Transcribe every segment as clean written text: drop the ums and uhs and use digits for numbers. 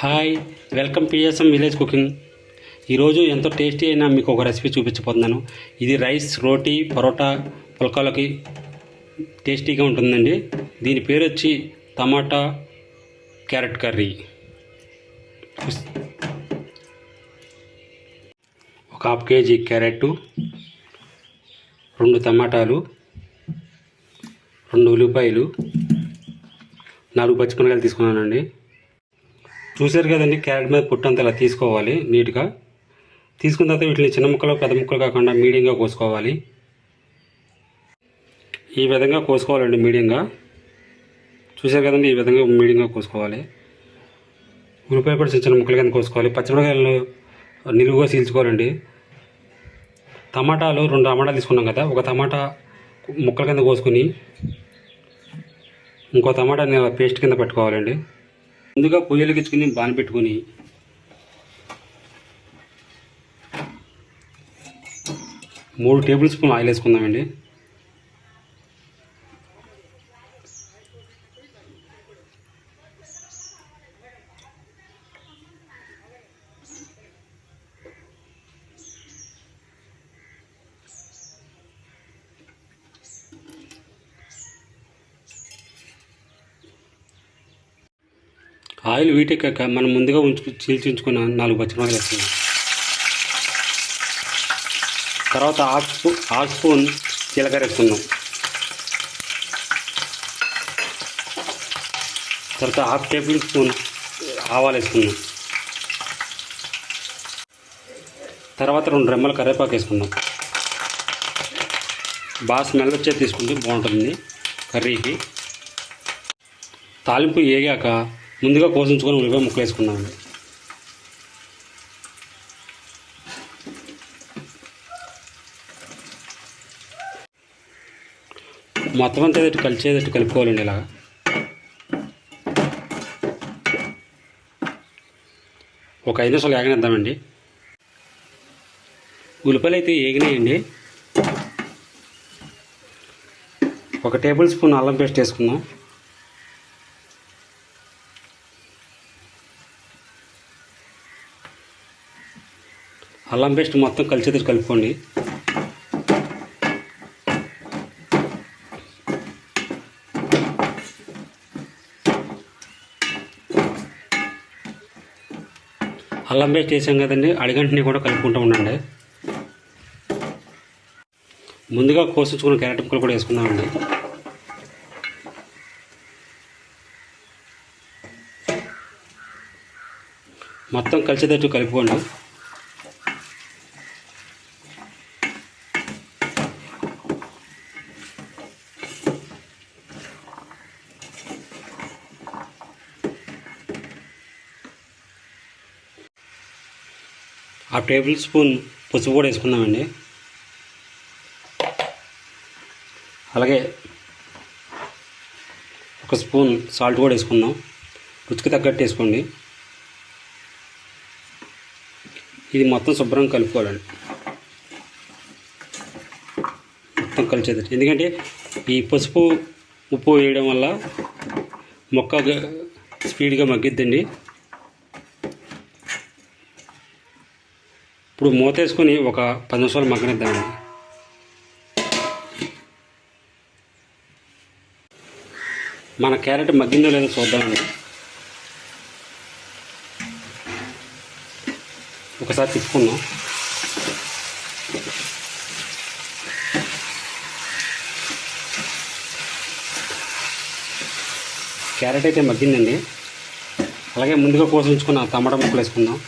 Hi, welcome PSM village cooking. ఈరోజు ఎంతో tasty అయినా మీకు ఒక రెసిపీ చూపించబోతున్నాను. ఇది రైస్, రోటీ, పరోటా, పుల్కాలకి టేస్టీగా ఉంటుందండి. దీని పేరు వచ్చి టమాటా క్యారెట్ కర్రీ. ఒక హాఫ్ కేజీ క్యారెట్, 2 టమాటాలు, 2 ఉల్లిపాయలు, 4 పచ్చిమిరపకాయలు తీసుకున్నానండి. చూసారు కదండి, క్యారెట్ మీద పుట్టంతా ఇలా తీసుకోవాలి. నీట్గా తీసుకున్న తర్వాత వీటిని చిన్న ముక్కలు పెద్ద ముక్కలు కాకుండా మీడియంగా కోసుకోవాలి. ఈ విధంగా కోసుకోవాలండి, మీడియంగా. చూసారు కదండి, ఈ విధంగా మీడియంగా కోసుకోవాలి. ఉల్లిపాయ కూడా చిన్న చిన్న ముక్కల కింద కోసుకోవాలి. పచ్చిమిరపకాయలు నిలువుగా చీల్చుకోవాలండి. టమాటాలు 2 టమాటాలు తీసుకున్నాం కదా, ఒక టమాటా ముక్కల కింద కోసుకొని ఇంకో టమాటాని పేస్ట్ కింద పెట్టుకోవాలండి. ముందుగా పొయ్యి వెలిగించుకుని బాణ పెట్టుకుని మూడు టేబుల్ స్పూన్ ఆయిల్ వేసుకుందామండి. ఆయిల్ వీటెక్కాక మనం ముందుగా చీల్చుకున్న 4 పచ్చిమిరపకాయలు వేసుకుందాం. తర్వాత హాఫ్ స్పూన్ జీలకర్ర వేసుకుందాం. తర్వాత హాఫ్ టేబుల్ స్పూన్ ఆవాలు వేసుకుందాం. తర్వాత 2 రెమ్మల కరివేపాకు వేసుకుందాం. బాగా స్మెల్ వచ్చేది తీసుకుంటే బాగుంటుంది కర్రీకి. తాలింపు వేగాక ముందుగా కోసించుకొని ఉల్లిపాయ ముక్కలు వేసుకున్నామండి. మొత్తం అంతా కలిసేటట్టు కలుపుకోవాలండి. ఇలాగా ఒక 5 నిమిషాలు వేగనిద్దామండి. ఉల్లిపాయలు అయితే వేగినాయండి. ఒక టేబుల్ స్పూన్ అల్లం పేస్ట్ వేసుకుందాం. అల్లం పేస్ట్ మొత్తం కలిసేది కలుపుకోండి. అల్లం పేస్ట్ వేసాం కదండి, అడిగంటిని కూడా కలుపుకుంటూ ఉండండి. ముందుగా కోసించుకున్న క్యారెట్ ముక్కలు కూడా వేసుకుందామండి. మొత్తం కలిసేటట్టు కలుపుకోండి. హాఫ్ టేబుల్ స్పూన్ పసుపు కూడా వేసుకుందామండి. అలాగే ఒక స్పూన్ సాల్ట్ కూడా వేసుకుందాం. రుచికి తగ్గట్టు వేసుకోండి. ఇది మొత్తం శుభ్రంగా కలుపుకోవాలండి, మొత్తం కలిసేది. ఎందుకంటే ఈ పసుపు ఉప్పు వేయడం వల్ల మొక్క స్పీడ్గా మగ్గిద్దండి. ఇప్పుడు మూత వేసుకొని ఒక 10 నిమిషాలు మగ్గనిద్దామండి. మన క్యారెట్ మగ్గిందో లేదో చూద్దామండి. ఒకసారి తిప్పుకుందాం. క్యారెట్ అయితే మగ్గిందండి. అలాగే ముందుగా కోసించుకున్న టమాటా ముక్కలు వేసుకుందాం.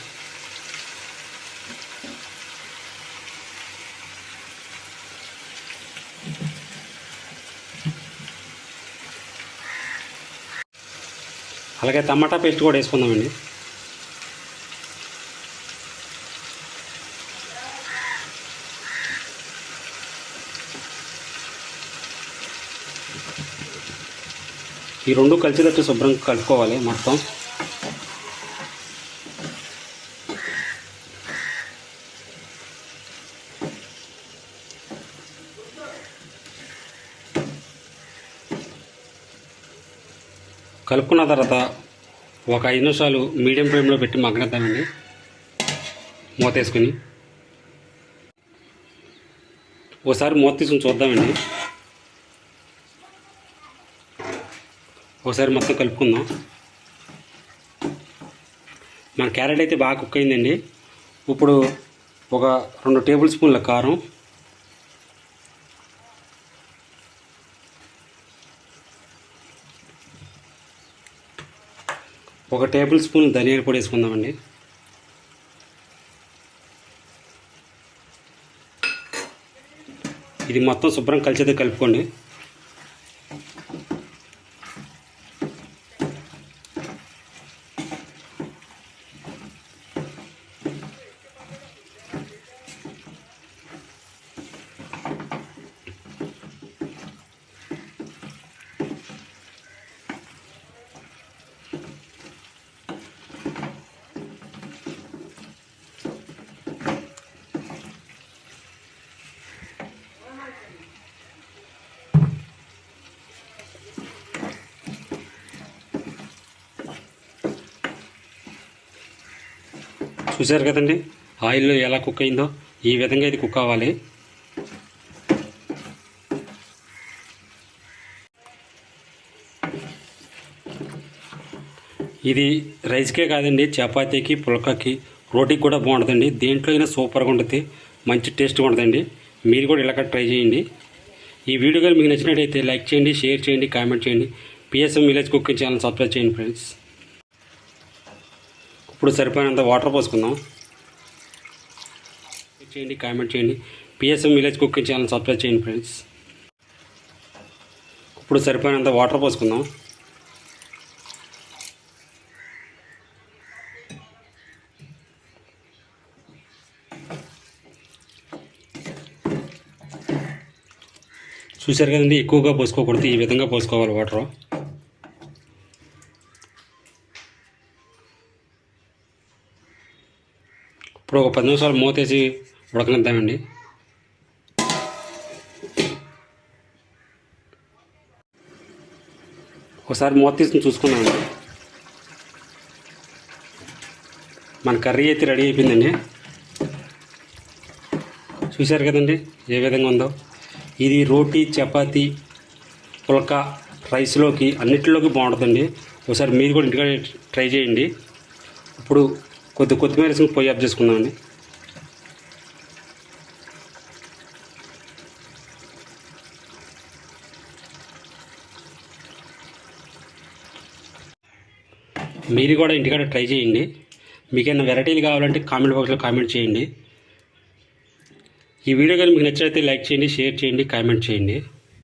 అలాగే టమాటా పేస్ట్ కూడా వేసుకుందామండి. ఈ 2 కలిసేటట్టు శుభ్రంగా కలుపుకోవాలి మొత్తం. కలుపుకున్న తర్వాత ఒక 5 నిమిషాలు మీడియం ఫ్లేమ్లో పెట్టి మగ్గనిద్దామండి. మూత వేసుకొని ఒకసారి మూత తీసుకుని చూద్దామండి. ఒకసారి మొత్తం కలుపుకుందాం. మన క్యారెట్ అయితే బాగా కుక్ అయిందండి. ఇప్పుడు ఒక 2 టేబుల్ స్పూన్ల కారం, ఒక టేబుల్ స్పూన్ ధనియాల పొడి వేసుకుందామండి. ఇది మొత్తం శుభ్రం కలిసేది కలుపుకోండి. చూశారు కదండి ఆయిల్లో ఎలా కుక్ అయిందో. ఈ విధంగా ఇది కుక్ అవ్వాలి. ఇది రైస్కే కాదండి, చపాతీకి, పుల్కాకి, రోటీకి కూడా బాగుంటుందండి. దేంట్లో అయినా సూపర్గా ఉంటుంది, మంచి టేస్ట్గా ఉంటుందండి. మీరు కూడా ఇలా ట్రై చేయండి. ఈ వీడియో కానీ మీకు నచ్చినట్టయితే లైక్ చేయండి, షేర్ చేయండి, కామెంట్ చేయండి. PSM village cooking channel subscribe చేయండి ఫ్రెండ్స్. ఇప్పుడు సరిపోయినంత వాటర్ పోసుకుందాం. చేయండి, కామెంట్ చేయండి. PSM village cooking channel subscribe చేయండి ఫ్రెండ్స్. ఇప్పుడు సరిపోయినంత వాటర్ పోసుకుందాం. చూశారు కదండి, ఎక్కువగా పోసుకోకూడదు, ఈ విధంగా పోసుకోవాలి వాటర్. ఇప్పుడు ఒక 10 నిమిషాలు మూతేసి ఉడకనిద్దామండి. ఒకసారి మూత తీసుకుని చూసుకున్నామండి. మన కర్రీ అయితే రెడీ అయిపోయిందండి. చూశారు కదండి ఏ విధంగా ఉందో. ఇది రోటీ, చపాతీ, పుల్కా, రైస్లోకి అన్నిటిలోకి బాగుంటుందండి. ఒకసారి మీరు కూడా ఇంటికాడ ట్రై చేయండి. ఇప్పుడు కొత్తిమీర వేసుకుని పొయ్యి ఆఫ్ చేసుకుందామండి. మీరు కూడా ఇంటికాడ ట్రై చేయండి. మీకేమైనా వెరైటీలు కావాలంటే కామెంట్ బాక్స్లో కామెంట్ చేయండి. ఈ వీడియో కానీ మీకు నచ్చినట్లయితే లైక్ చేయండి, షేర్ చేయండి, కామెంట్ చేయండి.